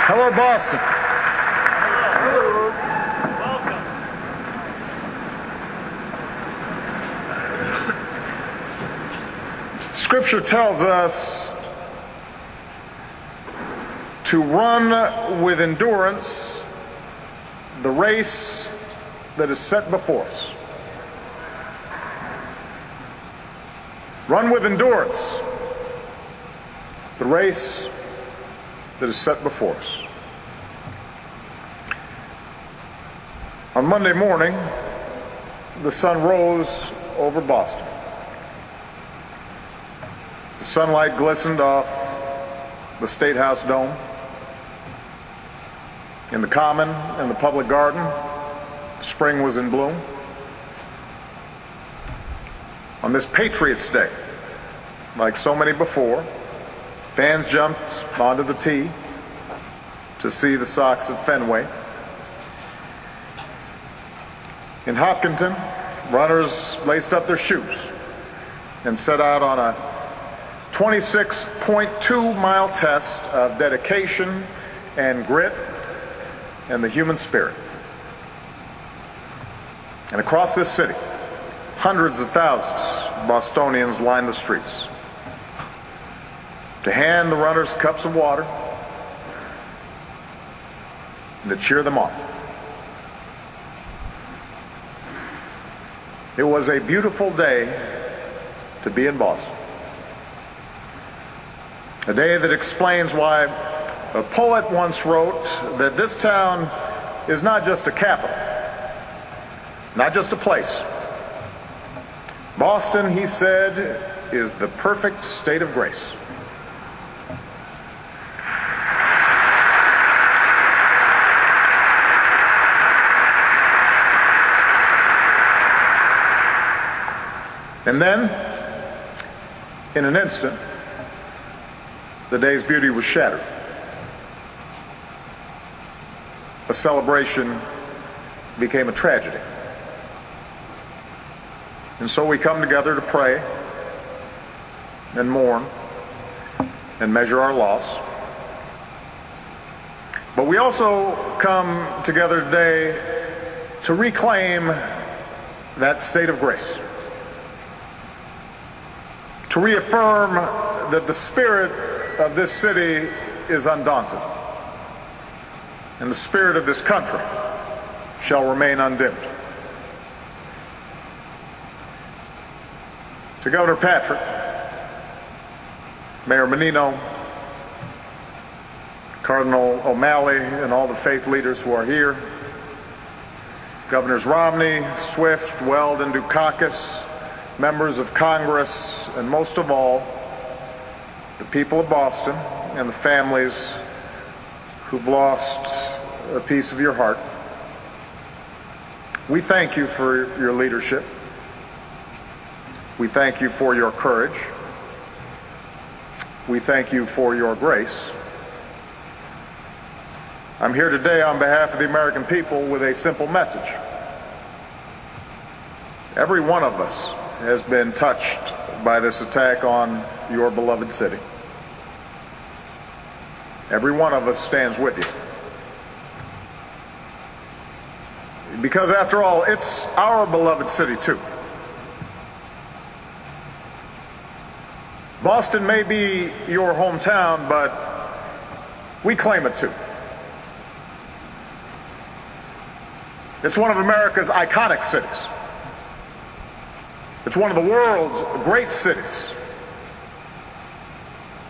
Hello, Boston. Hello. Welcome. Scripture tells us to run with endurance the race that is set before us. Run with endurance the race that is set before us. On Monday morning, the sun rose over Boston. The sunlight glistened off the State House dome. In the Common and the Public Garden, spring was in bloom. On this Patriots' Day, like so many before, fans jumped onto the tee to see the Sox at Fenway. In Hopkinton, runners laced up their shoes and set out on a 26.2-mile test of dedication and grit and the human spirit. And across this city, hundreds of thousands of Bostonians lined the streets to hand the runners cups of water and to cheer them on. It was a beautiful day to be in Boston. A day that explains why a poet once wrote that this town is not just a capital, not just a place. Boston, he said, is the perfect state of grace. And then, in an instant, the day's beauty was shattered. A celebration became a tragedy. And so we come together to pray and mourn and measure our loss. But we also come together today to reclaim that state of grace. To reaffirm that the spirit of this city is undaunted, and the spirit of this country shall remain undimmed. To Governor Patrick, Mayor Menino, Cardinal O'Malley, and all the faith leaders who are here, Governors Romney, Swift, Weld, and Dukakis, members of Congress, and most of all, the people of Boston and the families who've lost a piece of your heart. We thank you for your leadership. We thank you for your courage. We thank you for your grace. I'm here today on behalf of the American people with a simple message. Every one of us has been touched by this attack on your beloved city. Every one of us stands with you. Because after all, it's our beloved city too. Boston may be your hometown, but we claim it too. It's one of America's iconic cities. It's one of the world's great cities.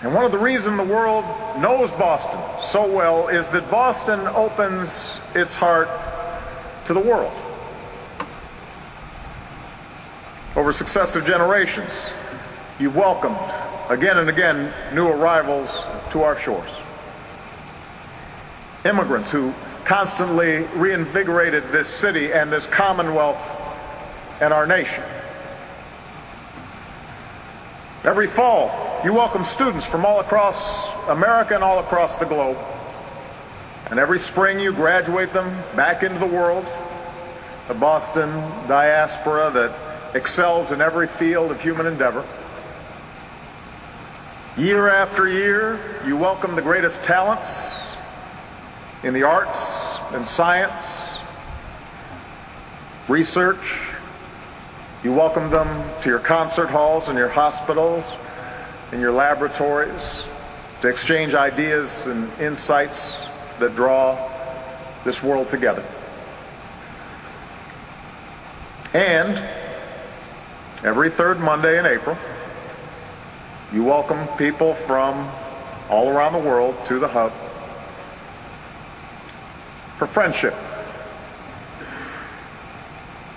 And one of the reasons the world knows Boston so well is that Boston opens its heart to the world. Over successive generations, you've welcomed again and again new arrivals to our shores. Immigrants who constantly reinvigorated this city and this Commonwealth and our nation. Every fall, you welcome students from all across America and all across the globe. And every spring, you graduate them back into the world, a Boston diaspora that excels in every field of human endeavor. Year after year, you welcome the greatest talents in the arts and science, research. You welcome them to your concert halls and your hospitals and your laboratories to exchange ideas and insights that draw this world together. And every third Monday in April, you welcome people from all around the world to the Hub for friendship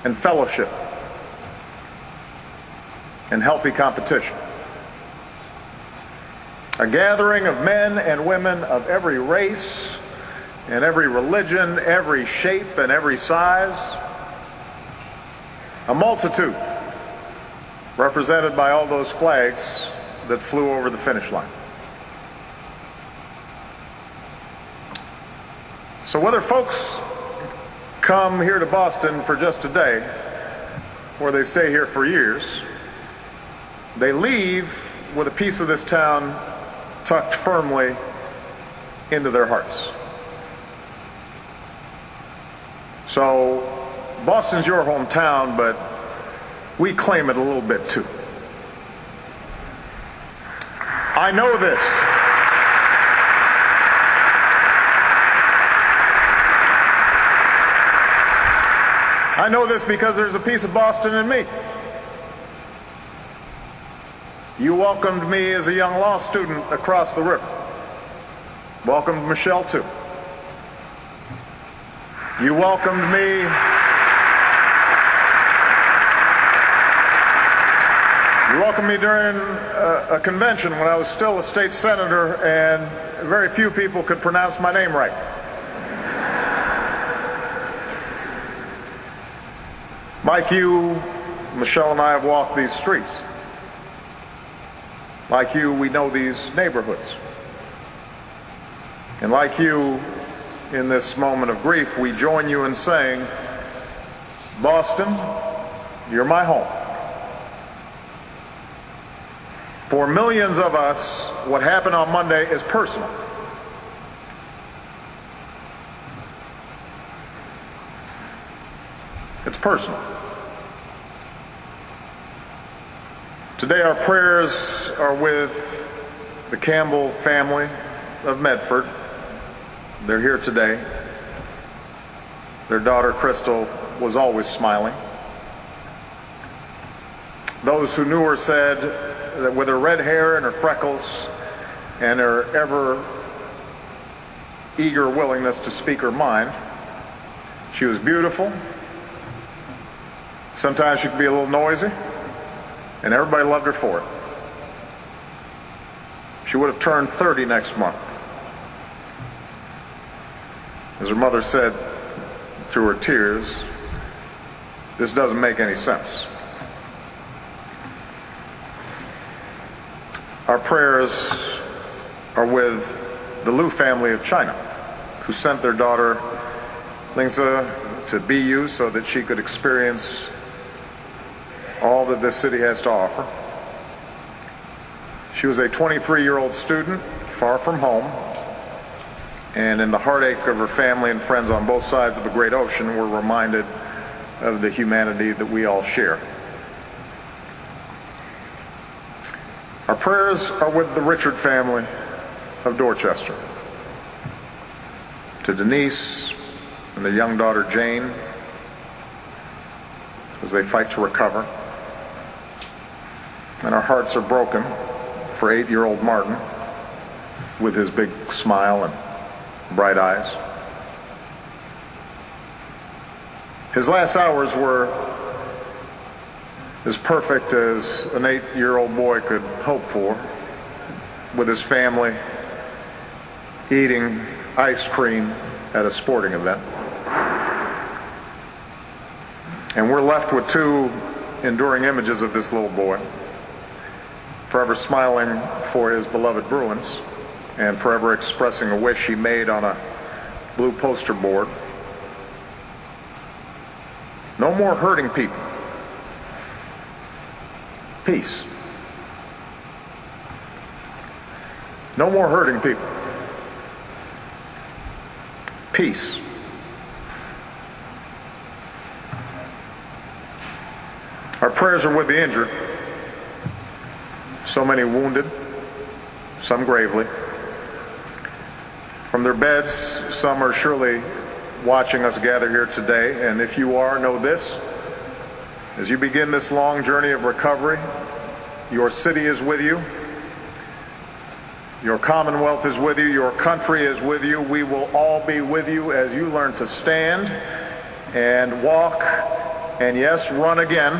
and fellowship and healthy competition. A gathering of men and women of every race and every religion, every shape and every size. A multitude represented by all those flags that flew over the finish line. So whether folks come here to Boston for just a day or they stay here for years, they leave with a piece of this town tucked firmly into their hearts. So Boston's your hometown, but we claim it a little bit too. I know this. I know this because there's a piece of Boston in me. You welcomed me as a young law student across the river. Welcomed Michelle too. You welcomed me during a convention when I was still a state senator and very few people could pronounce my name right. Like you, Michelle and I have walked these streets. Like you, we know these neighborhoods. And like you, in this moment of grief, we join you in saying, Boston, you're my home. For millions of us, what happened on Monday is personal. It's personal. Today our prayers are with the Campbell family of Medford. They're here today. Their daughter Crystal was always smiling. Those who knew her said that with her red hair and her freckles and her ever eager willingness to speak her mind, she was beautiful. Sometimes she could be a little noisy, and everybody loved her for it. She would have turned 30 next month. As her mother said through her tears, this doesn't make any sense. Our prayers are with the Liu family of China, who sent their daughter Lingzi to BU so that she could experience all that this city has to offer. She was a 23-year-old student, far from home, and in the heartache of her family and friends on both sides of the great ocean, we're reminded of the humanity that we all share. Our prayers are with the Richard family of Dorchester, to Denise and their young daughter Jane as they fight to recover. And our hearts are broken for 8-year-old Martin with his big smile and bright eyes. His last hours were as perfect as an 8-year-old boy could hope for, with his family eating ice cream at a sporting event. And we're left with two enduring images of this little boy, forever smiling for his beloved Bruins and forever expressing a wish he made on a blue poster board. No more hurting people. Peace. No more hurting people. peace. Our prayers are with the injured, so many wounded, some gravely. From their beds, some are surely watching us gather here today, and if you are, know this: as you begin this long journey of recovery, your city is with you, your commonwealth is with you, your country is with you. We will all be with you as you learn to stand and walk, and yes, run again.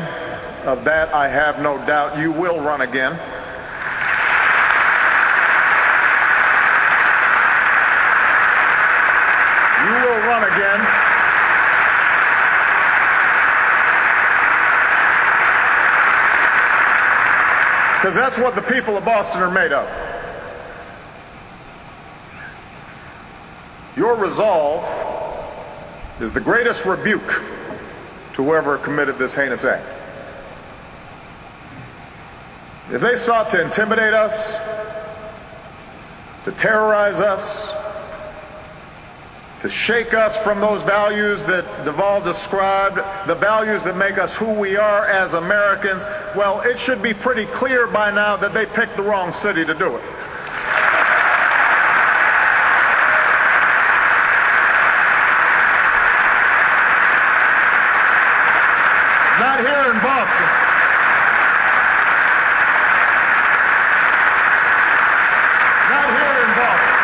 Of that I have no doubt. You will run again. You will run again. Because that's what the people of Boston are made of. Your resolve is the greatest rebuke to whoever committed this heinous act. If they sought to intimidate us, to terrorize us, to shake us from those values that Duvall described, the values that make us who we are as Americans, well, it should be pretty clear by now that they picked the wrong city to do it. Not here in Boston. Not here in Boston.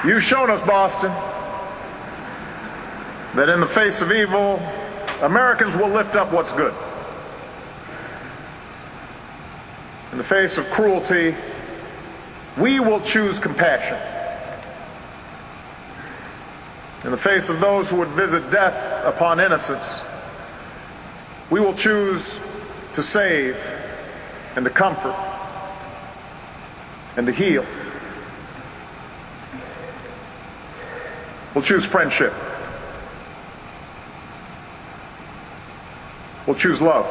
You've shown us, Boston, that in the face of evil, Americans will lift up what's good. In the face of cruelty, we will choose compassion. In the face of those who would visit death upon innocence, we will choose to save and to comfort and to heal. We'll choose friendship. We'll choose love.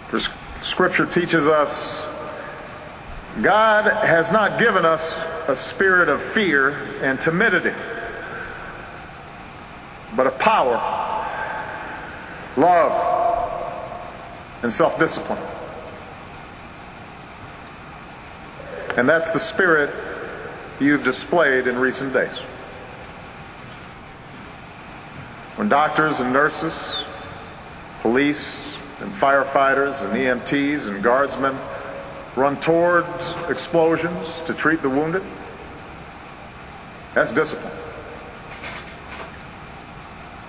For Scripture teaches us God has not given us a spirit of fear and timidity, but of power, love, and self-discipline. And that's the spirit you've displayed in recent days. When doctors and nurses, police and firefighters and EMTs and guardsmen run towards explosions to treat the wounded, that's discipline.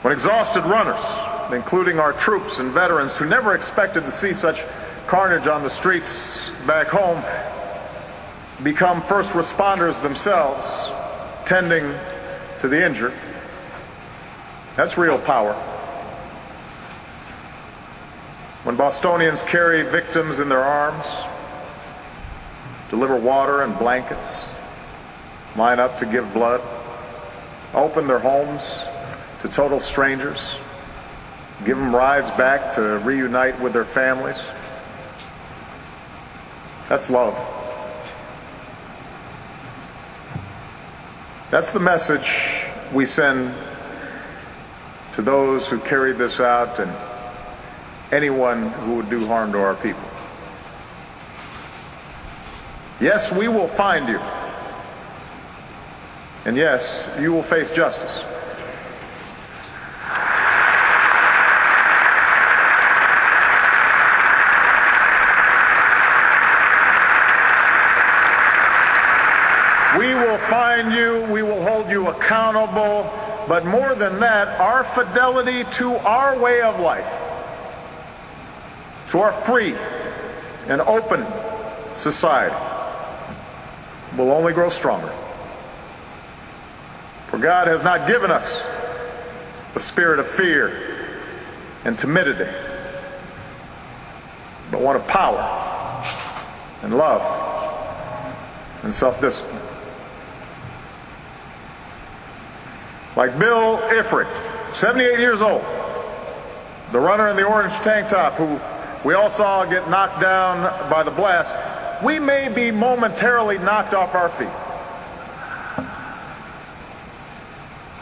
When exhausted runners, including our troops and veterans who never expected to see such carnage on the streets back home, become first responders themselves, tending to the injured, that's real power. When Bostonians carry victims in their arms, deliver water and blankets, line up to give blood, open their homes to total strangers, give them rides back to reunite with their families, that's love. That's the message we send to those who carried this out and anyone who would do harm to our people. Yes, we will find you. And yes, you will face justice. We will find you, we will hold you accountable, but more than that, our fidelity to our way of life, to our free and open society, will only grow stronger. For God has not given us the spirit of fear and timidity, but one of power and love and self-discipline. Like Bill Ifrit, 78 years old, the runner in the orange tank top who we all saw get knocked down by the blast, we may be momentarily knocked off our feet.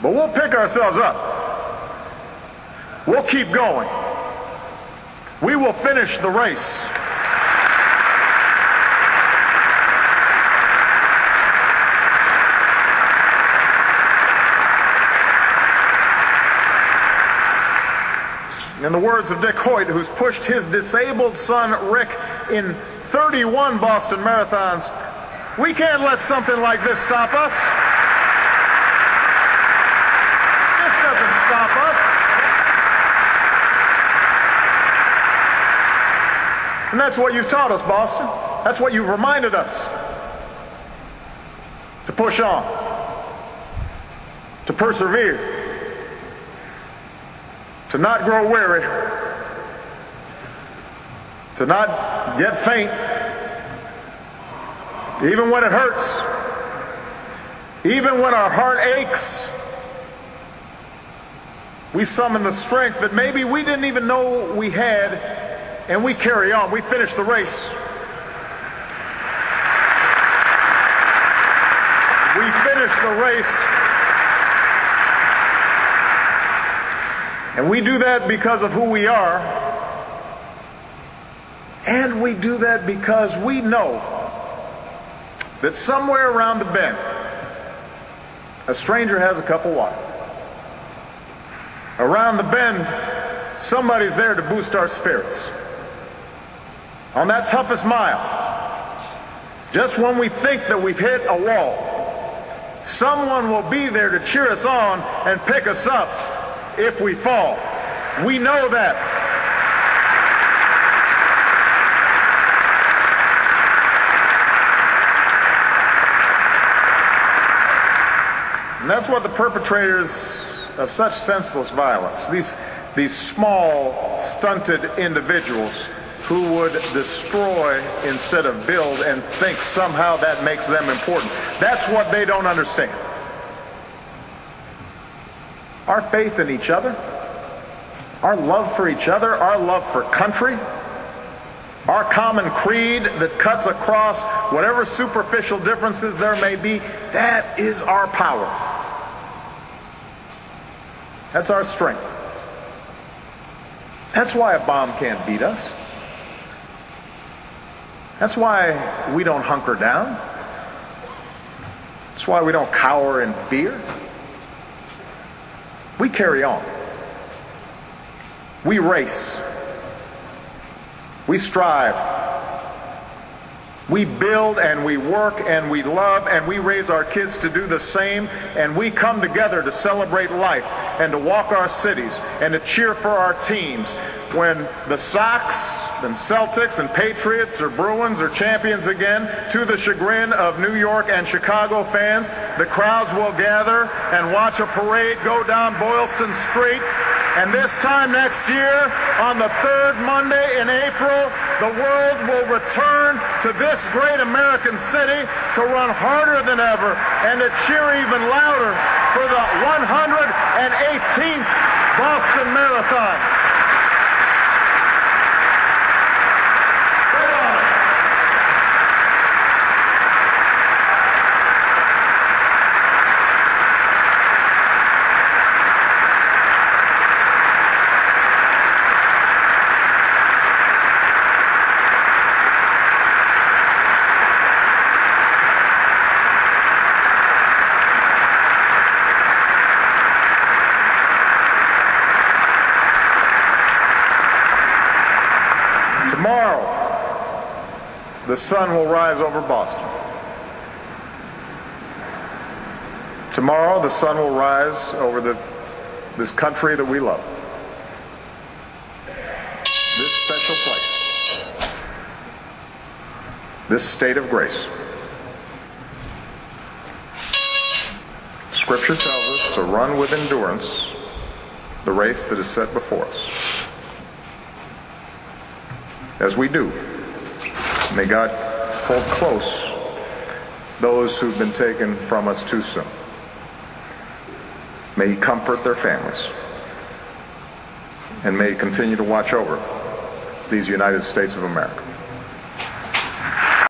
But we'll pick ourselves up. We'll keep going. We will finish the race. In the words of Dick Hoyt, who's pushed his disabled son Rick in 31 Boston marathons, we can't let something like this stop us. This doesn't stop us. And that's what you've taught us, Boston. That's what you've reminded us. To push on. To persevere. To not grow weary, to not get faint, even when it hurts, even when our heart aches. We summon the strength that maybe we didn't even know we had, and we carry on. We finish the race. We finish the race. And we do that because of who we are. And we do that because we know that somewhere around the bend, a stranger has a cup of water. Around the bend, somebody's there to boost our spirits. On that toughest mile, just when we think that we've hit a wall, someone will be there to cheer us on and pick us up if we fall. We know that. And that's what the perpetrators of such senseless violence, these small, stunted individuals who would destroy instead of build and think somehow that makes them important. That's what they don't understand. Our faith in each other, our love for each other, our love for country, our common creed that cuts across whatever superficial differences there may be, that is our power. That's our strength. That's why a bomb can't beat us. That's why we don't hunker down. That's why we don't cower in fear. We carry on. We race. We strive. We build and we work and we love and we raise our kids to do the same, and we come together to celebrate life and to walk our cities and to cheer for our teams. When the Sox and Celtics and Patriots or Bruins are champions again, to the chagrin of New York and Chicago fans, the crowds will gather and watch a parade go down Boylston Street. And this time next year, on the third Monday in April, the world will return to this great American city to run harder than ever and to cheer even louder for the 118th Boston Marathon. The sun will rise over Boston. Tomorrow, the sun will rise over this country that we love. This special place. This state of grace. Scripture tells us to run with endurance the race that is set before us. As we do, may God hold close those who've been taken from us too soon. May He comfort their families. And may He continue to watch over these United States of America.